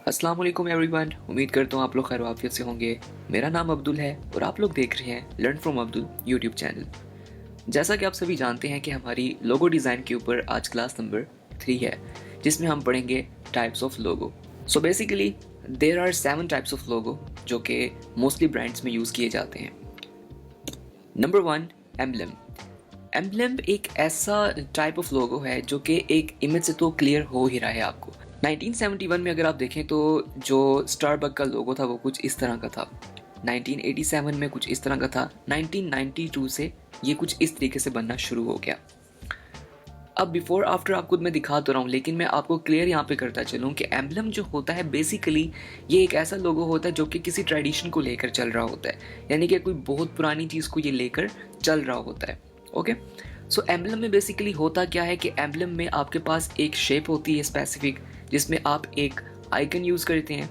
अस्सलाम वालेकुम एवरीवन। उम्मीद करता हूँ आप लोग खैर वाफियत से होंगे। मेरा नाम अब्दुल है और आप लोग देख रहे हैं learn from Abdul YouTube channel. जैसा कि आप सभी जानते हैं कि हमारी लोगो डिज़ाइन के ऊपर आज क्लास नंबर 3 है, जिसमें हम पढ़ेंगे types of logo. So basically there are 7 types of logo जो कि मोस्टली ब्रांड्स में यूज़ किए जाते हैं। Number 1, emblem. एम्बलम एक ऐसा टाइप ऑफ लोगो है जो कि एक इमेज से तो क्लियर हो ही रहा है आपको। 1971 में अगर आप देखें तो जो स्टारबक का लोगो था वो कुछ इस तरह का था। 1987 में कुछ इस तरह का था। 1992 से ये कुछ इस तरीके से बनना शुरू हो गया। अब बिफोर आफ्टर आपको मैं दिखा तो रहा हूँ, लेकिन मैं आपको क्लियर यहाँ पे करता चलूँ कि एम्बलम जो होता है बेसिकली ये एक ऐसा लोगो होता है जो कि किसी ट्रेडिशन को लेकर चल रहा होता है, यानी कि कोई बहुत पुरानी चीज़ को ये लेकर चल रहा होता है। ओके, सो एम्बलम में बेसिकली होता क्या है कि एम्बलम में आपके पास एक शेप होती है स्पेसिफिक, जिसमें आप एक आइकन यूज़ करते हैं।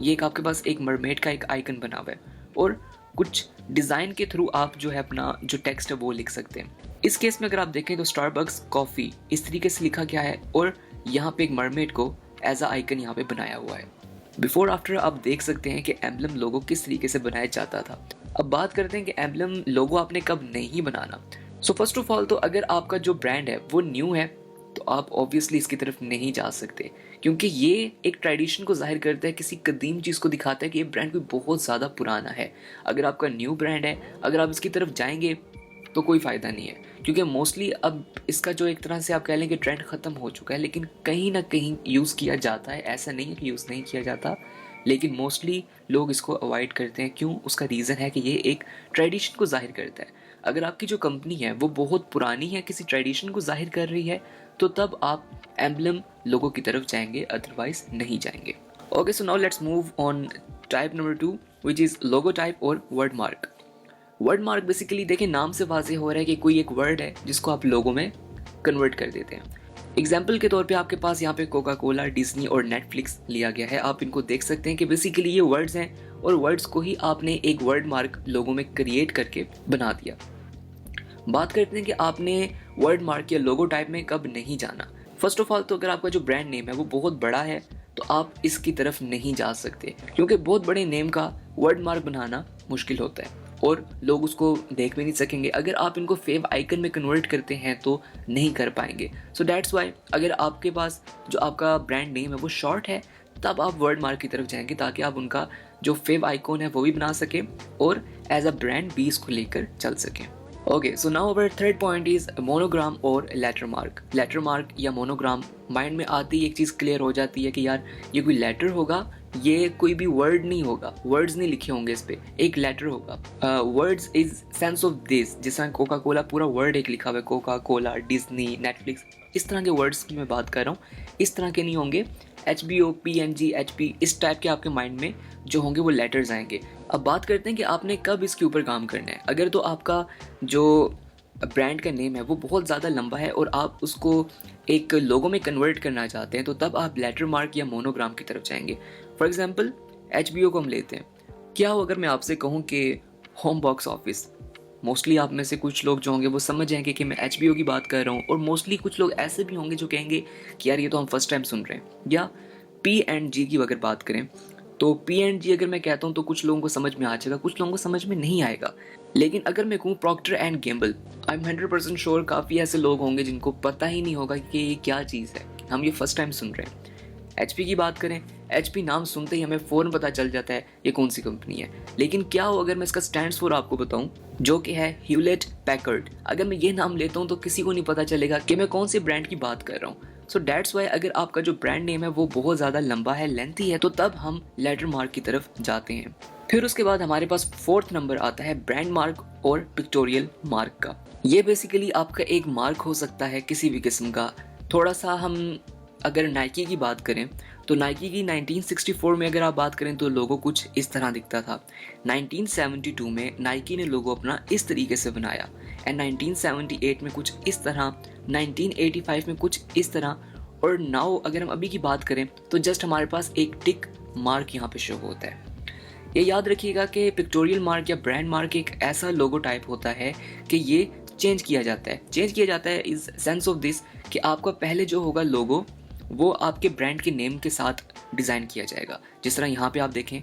ये एक आपके पास एक मरमेड का एक आइकन बना हुआ है और कुछ डिज़ाइन के थ्रू आप जो है अपना जो टेक्स्ट है वो लिख सकते हैं। इस केस में अगर आप देखें तो स्टारबक्स कॉफ़ी इस तरीके से लिखा गया है और यहाँ पे एक मरमेड को एज अ आइकन यहाँ पे बनाया हुआ है। बिफोर आफ्टर आप देख सकते हैं कि एम्बलम लोगो किस तरीके से बनाया जाता था। अब बात करते हैं कि एम्बलम लोगो आपने कब नहीं बनाना। सो फर्स्ट ऑफ ऑल तो अगर आपका जो ब्रांड है वो न्यू है तो आप ऑब्वियसली इसकी तरफ नहीं जा सकते, क्योंकि ये एक ट्रेडिशन को जाहिर करता है, किसी कदीम चीज़ को दिखाता है कि ये ब्रांड कोई बहुत ज़्यादा पुराना है। अगर आपका न्यू ब्रांड है, अगर आप इसकी तरफ जाएंगे तो कोई फ़ायदा नहीं है, क्योंकि मोस्टली अब इसका जो एक तरह से आप कह लें कि ट्रेंड ख़त्म हो चुका है, लेकिन कहीं ना कहीं यूज़ किया जाता है। ऐसा नहीं है कि यूज़ नहीं किया जाता, लेकिन मोस्टली लोग इसको अवॉइड करते हैं। क्यों? उसका रीज़न है कि ये एक ट्रेडिशन को जाहिर करता है। अगर आपकी जो कंपनी है वो बहुत पुरानी है, किसी ट्रेडिशन को जाहिर कर रही है, तो तब आप एम्बलम लोगो की तरफ जाएंगे, अदरवाइज नहीं जाएंगे। Okay, so now let's move on type number 2 which is logo type or word mark. Word mark basically देखिए नाम से वाज़ेह हो रहा है कि कोई एक वर्ड है जिसको आप लोगो में कन्वर्ट कर देते हैं। एग्जाम्पल के तौर पे आपके पास यहाँ पे कोका कोला, डिज्नी और नेटफ्लिक्स लिया गया है। आप इनको देख सकते हैं कि बेसिकली ये वर्ड्स हैं और वर्ड्स को ही आपने एक वर्ड मार्क लोगो में क्रिएट करके बना दिया। बात करते हैं कि आपने वर्ड मार्क या लोगो टाइप में कब नहीं जाना। फर्स्ट ऑफ ऑल तो अगर आपका जो ब्रांड नेम है वो बहुत बड़ा है तो आप इसकी तरफ नहीं जा सकते, क्योंकि बहुत बड़े नेम का वर्ड मार्क बनाना मुश्किल होता है और लोग उसको देख भी नहीं सकेंगे। अगर आप इनको फेव आइकन में कन्वर्ट करते हैं तो नहीं कर पाएंगे। सो दैट्स वाई अगर आपके पास जो आपका ब्रांड नेम है वो शॉर्ट है, तब आप वर्ड मार्क की तरफ जाएंगे ताकि आप उनका जो फेव आइकॉन है वो भी बना सकें और एज अ ब्रांड भी इसको लेकर चल सकें। Okay, so now our third point is monogram और लेटर मार्क। लेटर मार्क या मोनोग्राम माइंड में आती ही एक चीज़ क्लियर हो जाती है कि यार ये कोई लेटर होगा, ये कोई भी वर्ड नहीं होगा, वर्ड्स नहीं लिखे होंगे इस पे, एक लेटर होगा। Words is sense of this, जिस तरह कोका कोला पूरा वर्ड एक लिखा हुआ है, कोका कोला, डिज्नी, नेटफ्लिक्स, इस तरह के वर्ड्स की मैं बात कर रहा हूँ। इस तरह के नहीं होंगे। HBO, PNG, HP इस टाइप के आपके माइंड में जो होंगे वो लेटर्स आएंगे। अब बात करते हैं कि आपने कब इसके ऊपर काम करना है। अगर तो आपका जो ब्रांड का नेम है वो बहुत ज़्यादा लंबा है और आप उसको एक लोगो में कन्वर्ट करना चाहते हैं, तो तब आप लेटर मार्क या मोनोग्राम की तरफ जाएंगे। फॉर एग्जांपल HBO को हम लेते हैं। क्या हो अगर मैं आपसे कहूँ कि होम बॉक्स ऑफिस, मोस्टली आप में से कुछ लोग जो होंगे वो समझ जाएंगे कि मैं HBO की बात कर रहा हूँ, और मोस्टली कुछ लोग ऐसे भी होंगे जो कहेंगे कि यार ये तो हम फर्स्ट टाइम सुन रहे हैं। या P&G की अगर बात करें तो P&G अगर मैं कहता हूँ तो कुछ लोगों को समझ में आ जाएगा, कुछ लोगों को समझ में नहीं आएगा। लेकिन अगर मैं कहूँ Procter and Gamble, I am 100% sure काफ़ी ऐसे लोग होंगे जिनको पता ही नहीं होगा कि ये क्या चीज़ है, हम ये फर्स्ट टाइम सुन रहे हैं। HP की बात करें, HP नाम सुनते ही हमें फ़ौरन पता चल जाता है ये कौन सी कंपनी है। लेकिन क्या हो अगर मैं इसका स्टैंड्स फॉर आपको बताऊं, जो कि है ह्यूलेट पैकर्ड। अगर मैं ये नाम लेता हूं तो किसी को नहीं पता चलेगा कि मैं कौन से ब्रांड की बात कर रहा हूं। सो दैट्स वाई अगर आपका जो ब्रांड नेम है वो बहुत ज़्यादा लंबा है, लेंथी है, तो तब हम लेटर मार्क की तरफ जाते हैं। फिर उसके बाद हमारे पास फोर्थ नंबर आता है ब्रांड मार्क और पिक्टोरियल मार्क का। ये बेसिकली आपका एक मार्क हो सकता है किसी भी किस्म का। थोड़ा सा हम अगर नाइकी की बात करें तो नाइकी की 1964 में अगर आप बात करें तो लोगो कुछ इस तरह दिखता था। 1972 में नाइकी ने लोगो अपना इस तरीके से बनाया, एंड 1978 में कुछ इस तरह, 1985 में कुछ इस तरह, और नाउ अगर हम अभी की बात करें तो जस्ट हमारे पास एक टिक मार्क यहाँ पे शो होता है। ये याद रखिएगा कि पिक्टोरियल मार्क या ब्रांड मार्क एक ऐसा लोगो टाइप होता है कि ये चेंज किया जाता है इज सेंस ऑफ दिस कि आपका पहले जो होगा लोगो वो आपके ब्रांड के नेम के साथ डिज़ाइन किया जाएगा। जिस तरह यहाँ पे आप देखें,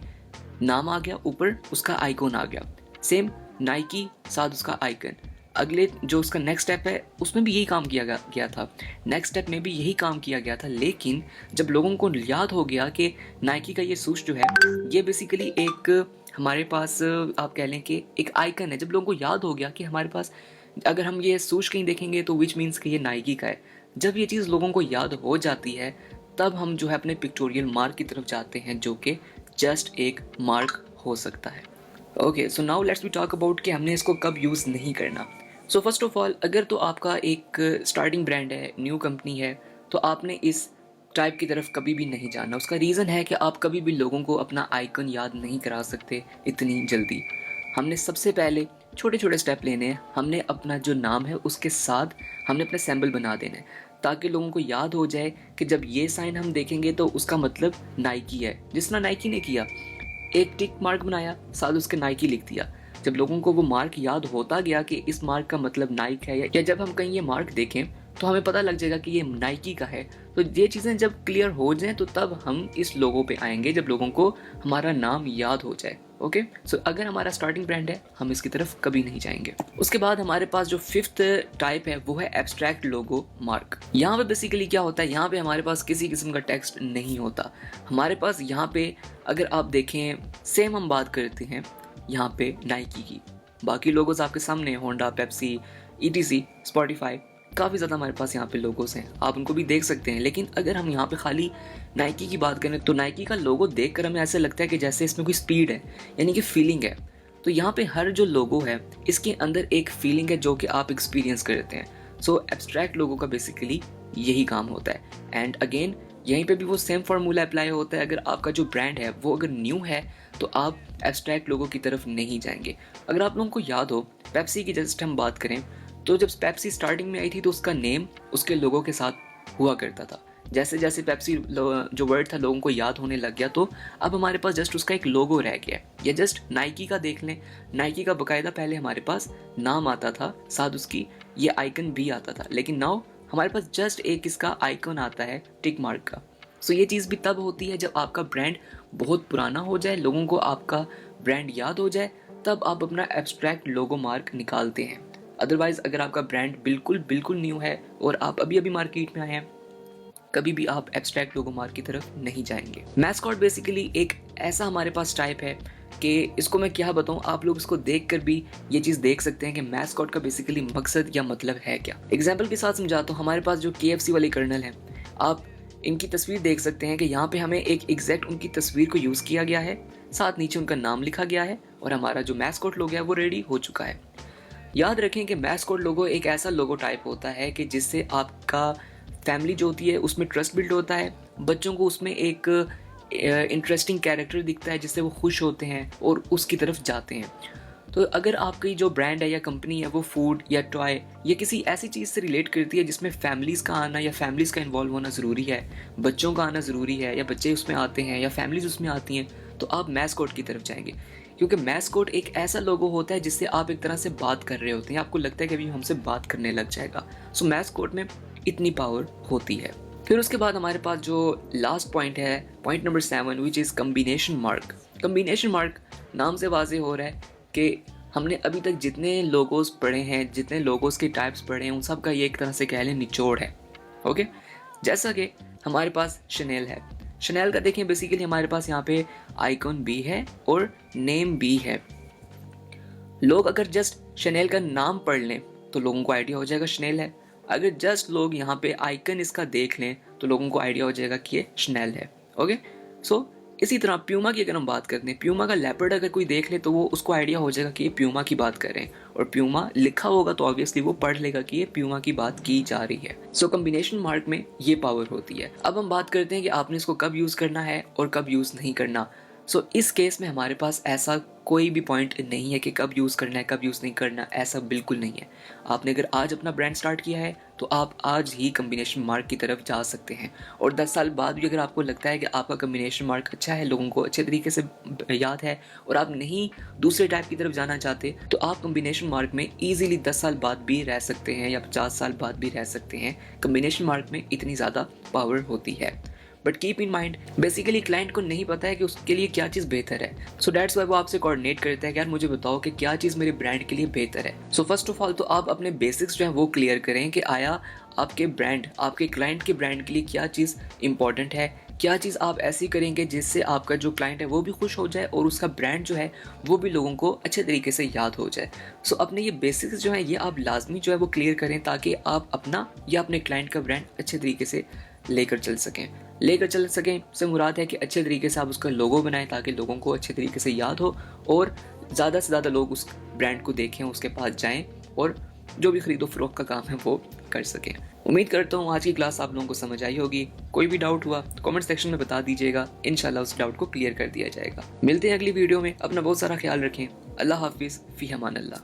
नाम आ गया, ऊपर उसका आइकॉन आ गया, सेम नाइकी साथ उसका आइकन। अगले जो उसका नेक्स्ट स्टेप है उसमें भी यही काम किया गया था, नेक्स्ट स्टेप में भी यही काम किया गया था। लेकिन जब लोगों को याद हो गया कि नाइकी का ये शूज़ जो है ये बेसिकली एक हमारे पास आप कह लें कि एक आइकन है, जब लोगों को याद हो गया कि हमारे पास अगर हम ये शूज़ कहीं देखेंगे तो विच मीन्स कि ये नाइकी का है, जब ये चीज़ लोगों को याद हो जाती है तब हम जो है अपने पिक्टोरियल मार्क की तरफ जाते हैं, जो कि जस्ट एक मार्क हो सकता है। Okay, so now let's we talk about कि हमने इसको कब यूज़ नहीं करना। सो फर्स्ट ऑफ ऑल, अगर तो आपका एक स्टार्टिंग ब्रांड है, न्यू कंपनी है, तो आपने इस टाइप की तरफ कभी भी नहीं जाना। उसका रीज़न है कि आप कभी भी लोगों को अपना आइकन याद नहीं करा सकते इतनी जल्दी। हमने सबसे पहले छोटे छोटे स्टेप लेने हैं। हमने अपना जो नाम है उसके साथ हमने अपना सिंबल बना देना है, ताकि लोगों को याद हो जाए कि जब ये साइन हम देखेंगे तो उसका मतलब नाइकी है। जिस तरह नाइकी ने किया, एक टिक मार्क बनाया, साथ उसके नाइकी लिख दिया। जब लोगों को वो मार्क याद होता गया कि इस मार्क का मतलब नाइक है, या जब हम कहीं ये मार्क देखें तो हमें पता लग जाएगा कि ये नाइकी का है। तो ये चीज़ें जब क्लियर हो जाएं तो तब हम इस लोगो पे आएंगे, जब लोगों को हमारा नाम याद हो जाए। ओके, सो अगर हमारा स्टार्टिंग ब्रांड है हम इसकी तरफ कभी नहीं जाएंगे। उसके बाद हमारे पास जो फिफ्थ टाइप है वो है एब्स्ट्रैक्ट लोगो मार्क। यहाँ पे बेसिकली क्या होता है, यहाँ पे हमारे पास किसी किस्म का टेक्स्ट नहीं होता। हमारे पास यहाँ पे अगर आप देखें, सेम हम बात करते हैं यहाँ पे नाइकी की, बाकी लोगोस आपके सामने, होंडा, पेप्सी, ईटीसी, स्पॉटिफाई, काफ़ी ज़्यादा हमारे पास यहाँ पे लोगोस हैं, आप उनको भी देख सकते हैं। लेकिन अगर हम यहाँ पे खाली नाइकी की बात करें तो नाइकी का लोगो देखकर हमें ऐसे लगता है कि जैसे इसमें कोई स्पीड है, यानी कि फीलिंग है। तो यहाँ पे हर जो लोगो है इसके अंदर एक फीलिंग है जो कि आप एक्सपीरियंस करते हैं। सो एब्स्ट्रैक्ट लोगो का बेसिकली यही काम होता है। एंड अगेन यहीं पे भी वो सेम फार्मूला अप्लाई होता है। अगर आपका जो ब्रांड है वो अगर न्यू है तो आप एब्स्ट्रैक्ट लोगों की तरफ नहीं जाएंगे। अगर आप लोगों को याद हो, पेप्सी की जस्ट हम बात करें तो जब पेप्सी स्टार्टिंग में आई थी तो उसका नेम उसके लोगों के साथ हुआ करता था। जैसे जैसे पेप्सी जो वर्ड था लोगों को याद होने लग गया, तो अब हमारे पास जस्ट उसका एक लोगो रह गया। या जस्ट नाइकी का देख लें, नाइकी का बाकायदा पहले हमारे पास नाम आता था, साथ उसकी ये आइकन भी आता था, लेकिन नाउ हमारे पास जस्ट एक इसका आइकन आता है टिक मार्क का। सो ये चीज़ भी तब होती है जब आपका ब्रांड बहुत पुराना हो जाए, लोगों को आपका ब्रांड याद हो जाए, तब आप अपना एब्स्ट्रैक्ट लोगो मार्क निकालते हैं। अदरवाइज अगर आपका ब्रांड बिल्कुल न्यू है और आप अभी अभी मार्केट में आए हैं, कभी भी आप एब्स्ट्रैक्ट लोगो मार्क की तरफ नहीं जाएंगे। मैस्कॉट बेसिकली एक ऐसा हमारे पास टाइप है कि इसको मैं क्या बताऊं, आप लोग इसको देखकर भी ये चीज़ देख सकते हैं कि मैस्कॉट का बेसिकली मकसद या मतलब है क्या। एग्जाम्पल के साथ समझाता हूँ। हमारे पास जो KFC वाले कर्नल हैं, आप इनकी तस्वीर देख सकते हैं कि यहाँ पे हमें एक एग्जैक्ट उनकी तस्वीर को यूज़ किया गया है, साथ नीचे उनका नाम लिखा गया है और हमारा जो मैस्कॉट लोगो है वो रेडी हो चुका है। याद रखें कि मैस्कॉट लोगो एक ऐसा लोगो टाइप होता है कि जिससे आपका फैमिली जो होती है उसमें ट्रस्ट बिल्ड होता है, बच्चों को उसमें एक इंटरेस्टिंग कैरेक्टर दिखता है जिससे वो खुश होते हैं और उसकी तरफ जाते हैं। तो अगर आपकी जो ब्रांड है या कंपनी है वो फूड या टॉय या किसी ऐसी चीज़ से रिलेट करती है जिसमें फैमिलीज़ का आना या फैमिलीज़ का इन्वॉल्व होना ज़रूरी है, बच्चों का आना ज़रूरी है या बच्चे उसमें आते हैं या फैमिलीज़ उसमें आती हैं, तो आप मैस्कॉट की तरफ जाएंगे। क्योंकि मैस्कॉट एक ऐसा लोगो होता है जिससे आप एक तरह से बात कर रहे होते हैं, आपको लगता है कि अभी हमसे बात करने लग जाएगा। सो मैस्कॉट में इतनी पावर होती है। फिर उसके बाद हमारे पास जो लास्ट पॉइंट है, point number 7, which is combination mark. Combination mark नाम से वाजे हो रहा है कि हमने अभी तक जितने लोगोस पढ़े हैं, जितने लोगोस के टाइप्स पढ़े हैं, उन सब का ये एक तरह से कह लें निचोड़ है। ओके, जैसा कि हमारे पास शनेल है, शनेल का देखें बेसिकली हमारे पास यहाँ पे आइकॉन भी है और नेम भी है। लोग अगर जस्ट शनेल का नाम पढ़ लें तो लोगों को आइडिया हो जाएगा शनेल है। अगर जस्ट लोग यहाँ पे आइकन इसका देख लें तो लोगों को आइडिया हो जाएगा कि ये शनेल है। ओके, सो इसी तरह प्यूमा की अगर हम बात करते हैं, प्यूमा का लेपर्ड अगर कोई देख ले तो वो उसको आइडिया हो जाएगा कि ये प्यूमा की बात कर रहे हैं, और प्यूमा लिखा होगा तो ऑब्वियसली वो पढ़ लेगा कि ये प्यूमा की बात की जा रही है। सो कम्बिनेशन मार्क में ये पावर होती है। अब हम बात करते हैं कि आपने इसको कब यूज़ करना है और कब यूज़ नहीं करना। सो इस केस में हमारे पास ऐसा कोई भी पॉइंट नहीं है कि कब यूज़ करना है कब यूज़ नहीं करना, ऐसा बिल्कुल नहीं है। आपने अगर आज अपना ब्रांड स्टार्ट किया है तो आप आज ही कम्बिनेशन मार्क की तरफ जा सकते हैं, और 10 साल बाद भी अगर आपको लगता है कि आपका कम्बिनेशन मार्क अच्छा है, लोगों को अच्छे तरीके से याद है, और आप नहीं दूसरे टाइप की तरफ जाना चाहते, तो आप कम्बिनेशन मार्क में ईजिली 10 साल बाद भी रह सकते हैं या 50 साल बाद भी रह सकते हैं। कम्बिनेशन मार्क में इतनी ज़्यादा पावर होती है। But keep in mind, basically client को नहीं पता है कि उसके लिए क्या चीज़ बेहतर है। सो दैट्स वाई वो आपसे कोऑर्डिनेट करता है कि यार मुझे बताओ कि क्या चीज़ मेरे ब्रांड के लिए बेहतर है। सो फर्स्ट ऑफ ऑल तो आप अपने बेसिक्स जो है वो क्लियर करें कि आया आपके ब्रांड, आपके क्लाइंट के ब्रांड के लिए क्या चीज़ इंपॉर्टेंट है, क्या चीज़ आप ऐसी करेंगे जिससे आपका जो क्लाइंट है वो भी खुश हो जाए और उसका ब्रांड जो है वो भी लोगों को अच्छे तरीके से याद हो जाए। सो अपने ये बेसिक्स जो है ये आप लाजमी जो है वो क्लियर करें, ताकि आप अपना या अपने क्लाइंट का ब्रांड अच्छे तरीके से लेकर चल सकें से मुराद है कि अच्छे तरीके से आप उसका लोगो बनाएं ताकि लोगों को अच्छे तरीके से याद हो और ज़्यादा से ज़्यादा लोग उस ब्रांड को देखें, उसके पास जाएं और जो भी खरीदो फरोख्त का काम है वो कर सकें। उम्मीद करता हूँ आज की क्लास आप लोगों को समझ आई होगी। कोई भी डाउट हुआ कमेंट सेक्शन में बता दीजिएगा, इंशाल्लाह उस डाउट को क्लियर कर दिया जाएगा। मिलते हैं अगली वीडियो में, अपना बहुत सारा ख्याल रखें। अल्लाह हाफिज़, फ़ी अमान अल्लाह।